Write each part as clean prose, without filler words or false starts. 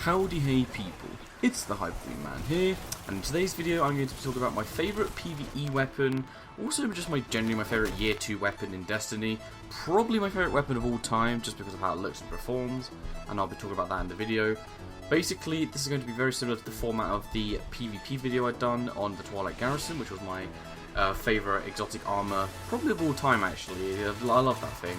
Howdy hey people, it's the TheHyperWeeMan here, and in today's video I'm going to talk about my favourite PvE weapon, also just generally my favourite Year 2 weapon in Destiny, probably my favourite weapon of all time just because of how it looks and performs, and I'll be talking about that in the video. Basically, this is going to be very similar to the format of the PvP video I'd done on the Twilight Garrison, which was my favourite exotic armour, probably of all time actually. I love that thing.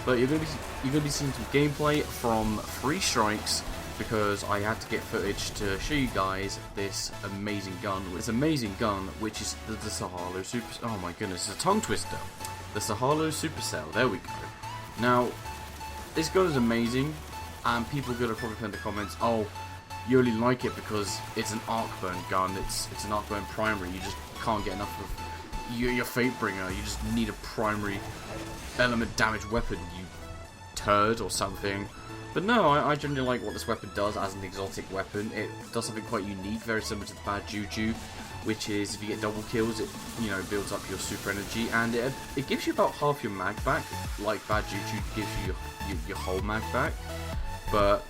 But you're going to be seeing some gameplay from 3 strikes, because I had to get footage to show you guys this amazing gun. This amazing gun, which is the Sahalo Super... Oh my goodness, it's a tongue twister. The Sahalo Supercell, there we go. Now, this gun is amazing, and people are going to probably put in the comments, oh, you only like it because it's an arc burn gun, it's an arc burn primary, you just can't get enough of your Fatebringer, you just need a primary element damage weapon, you turd or something. But no, I generally like what this weapon does as an exotic weapon. It does something quite unique, very similar to the Bad Juju, which is if you get double kills, it builds up your super energy, and it gives you about half your mag back, like Bad Juju gives you your whole mag back. But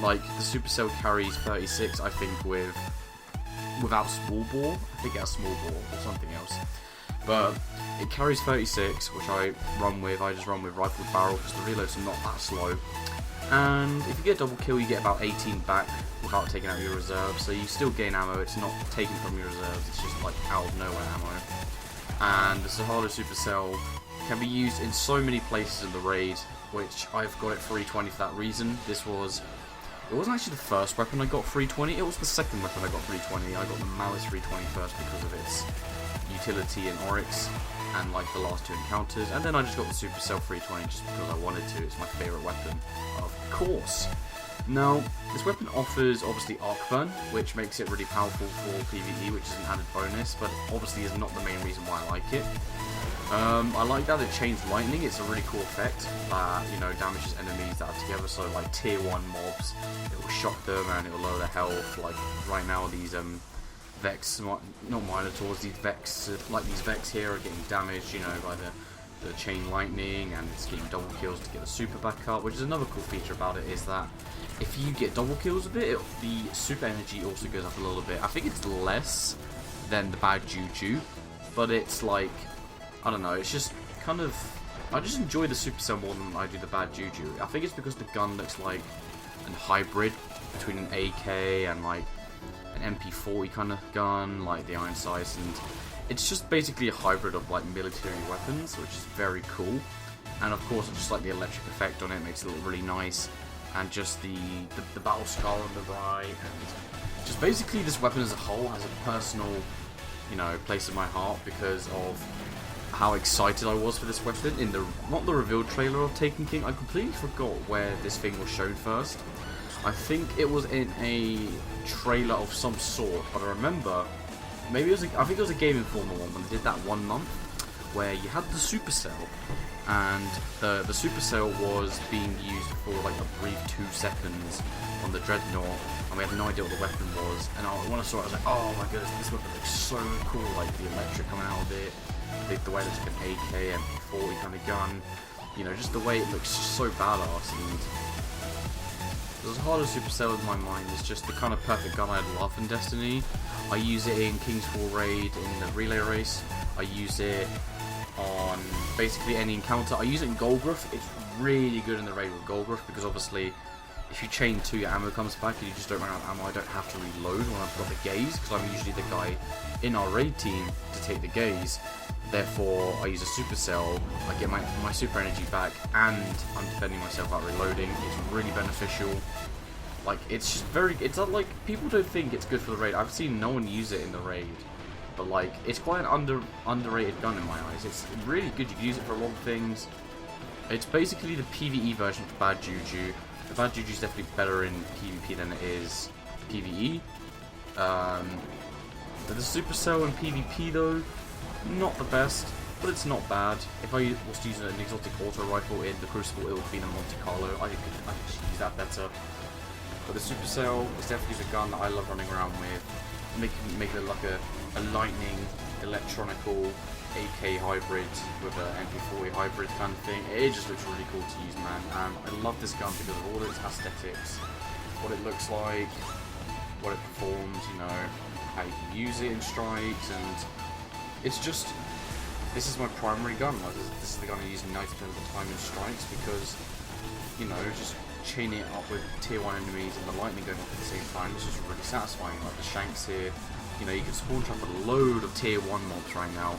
like the Supercell carries 36, I think, without small bore. I think it has small bore or something else. But it carries 36, which I run with. I just run with rifled barrel because the reloads are not that slow. And if you get a double kill, you get about 18 back without taking out your reserves. So you still gain ammo. It's not taken from your reserves. It's just like out of nowhere ammo. And the Sahalo Supercell can be used in so many places in the raid, which I've got it 320 for that reason. It wasn't actually the first weapon I got 320. It was the second weapon I got 320. I got the Malice 320 first because of its utility in Oryx and like the last 2 encounters, and then I just got the Supercell 320 just because I wanted to. It's my favourite weapon, of course. Now, this weapon offers obviously arc burn, which makes it really powerful for PvE, which is an added bonus, but obviously is not the main reason why I like it. I like that it chains lightning. It's a really cool effect that damages enemies that are together. So like tier 1 mobs, it will shock them and it will lower their health. Like right now, these Vex, not Minotaurs, these Vex here are getting damaged, by the chain lightning, and it's getting double kills to get the super back up, which is another cool feature about it, is that if you get double kills with it, the super energy also goes up a little bit. I think it's less than the Bad Juju, but it's like, I don't know, it's just kind of, I just enjoy the Supercell more than I do the Bad Juju. I think it's because the gun looks like a hybrid between an AK and like an MP40 kind of gun, like the Iron Sights, and it's just basically a hybrid of like military weapons, which is very cool. And of course, I just like the electric effect on it, makes it look really nice, and just the battle scar on the right, and just basically this weapon as a whole has a personal, place in my heart because of how excited I was for this weapon. In not the revealed trailer of Taken King, I completely forgot where this thing was shown first. I think it was in a trailer of some sort, but I remember, I think it was a Game Informer one when they did that 1 month, where you had the Supercell, and the Supercell was being used for like a brief 2 seconds on the Dreadnought, and we had no idea what the weapon was, and when I saw it I was like, oh my goodness, this weapon looks so cool, like the electric coming out of it, the way it looks like an AK, MP40 kind of gun, just the way it looks just so badass. And the Sahalo Supercell in my mind is just the kind of perfect gun I'd love in Destiny. I use it in King's Fall Raid, in the relay race. I use it on basically any encounter. I use it in Golgoroth. It's really good in the raid with Golgoroth because obviously if you chain 2, your ammo comes back and you just don't run out of ammo. I don't have to reload when I've got the gaze because I'm usually the guy in our raid team to take the gaze. Therefore, I use a Supercell, I get my super energy back, and I'm defending myself out reloading. It's really beneficial. Like, it's just it's not like, people don't think it's good for the raid. I've seen no one use it in the raid. But like, it's quite an underrated gun in my eyes. It's really good, you can use it for a lot of things. It's basically the PvE version of Bad Juju. The Bad Juju is definitely better in PvP than it is PvE. But the Supercell in PvP though, not the best, but it's not bad. If I was to use an exotic auto rifle in the Crucible, it would be the Monte Carlo. I could use that better. But the Supercell is definitely the gun that I love running around with, making it like a lightning, electronical AK hybrid with an MP40 hybrid kind of thing. It just looks really cool to use, man. And I love this gun because of all its aesthetics. what it looks like, what it performs, you know, how you can use it in strikes, and it's just, this is my primary gun. Like, this is the gun I use 90% of the time in strikes, because, you know, just chaining it up with tier 1 enemies and the lightning going off at the same time is just really satisfying. Like the shanks here, you know, you can spawn trap a load of tier 1 mobs right now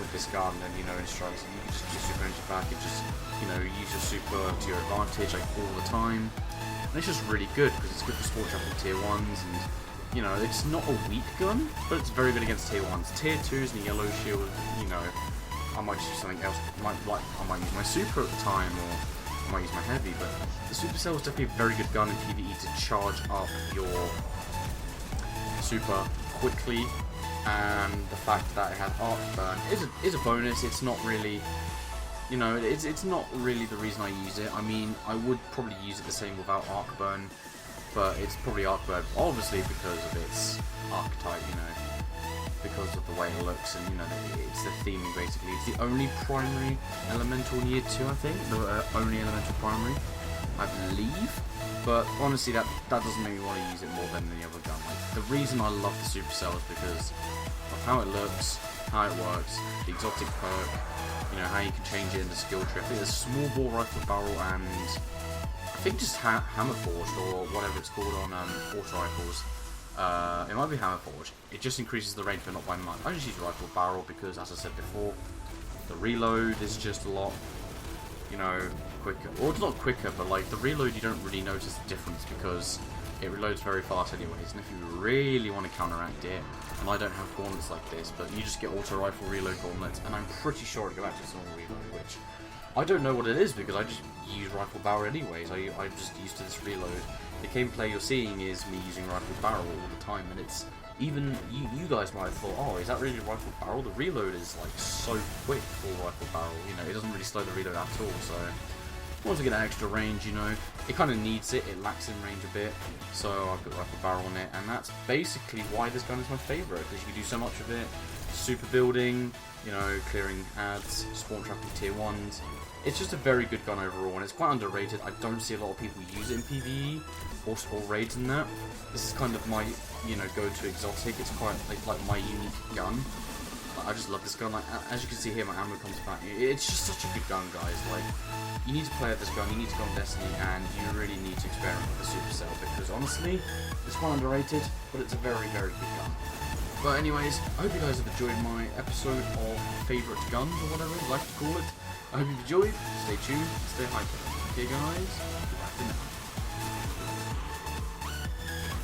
with this gun, and you know, in strikes, and you can just use super energy back and just, you know, use your super to your advantage like all the time. And it's just really good because it's good for spawn trapping tier 1s, and you know, it's not a weak gun, but it's very good against tier 1s. Tier 2s and the yellow shield, you know, I might just use something else. I might use my super at the time, or I might use my heavy, but the supercell is definitely a very good gun in PvE to charge up your super quickly, and the fact that it has arc burn is a bonus. It's not really, you know, it's not really the reason I use it. I mean, I would probably use it the same without arc burn, but it's probably arc burn obviously because of its archetype, you know, because of the way it looks, and you know, it's the theming basically. It's the only primary elemental in year 2, I think, the only elemental primary, I believe. But honestly, that doesn't make me want to use it more than any other gun. Like, the reason I love the supercell is because of how it looks, how it works, the exotic perk, you know, how you can change it into skill tree. I think there's small bore rifle barrel, and I think just hammer forged or whatever it's called on auto rifles. It might be hammer forged. It just increases the range, but not by much. I just use rifle barrel because, as I said before, the reload is just a lot, you know, quicker. Or it's not quicker, but like the reload, you don't really notice the difference because it reloads very fast anyways. And if you really want to counteract it, and I don't have gauntlets like this, but you just get auto rifle reload gauntlets, and I'm pretty sure it'll go back to its normal reload, which I don't know what it is because I just use rifle barrel anyways. I'm just used to this reload. The gameplay you're seeing is me using rifle barrel all the time, and it's even you guys might have thought, oh, is that really rifle barrel? The reload is like so quick for rifle barrel. You know, it doesn't really slow the reload at all. So once I get that extra range, you know, it kind of needs it. It lacks in range a bit, so I've got rifle barrel on it, and that's basically why this gun is my favourite, because you can do so much of it. Super building, you know, clearing ads, spawn trapping tier 1s. It's just a very good gun overall, and it's quite underrated. I don't see a lot of people use it in PvE or raids and that. This is kind of my, you know, go-to exotic. It's quite like my unique gun. I just love this gun. Like, as you can see here, my ammo comes back. It's just such a good gun, guys. Like, you need to play with this gun. You need to go on Destiny, and you really need to experiment with the supercell because honestly, it's quite underrated, but it's a very, very good gun. But anyways, I hope you guys have enjoyed my episode of favourite guns or whatever you'd like to call it. I hope you've enjoyed. Stay tuned, stay hyper. Okay, guys? Bye for now.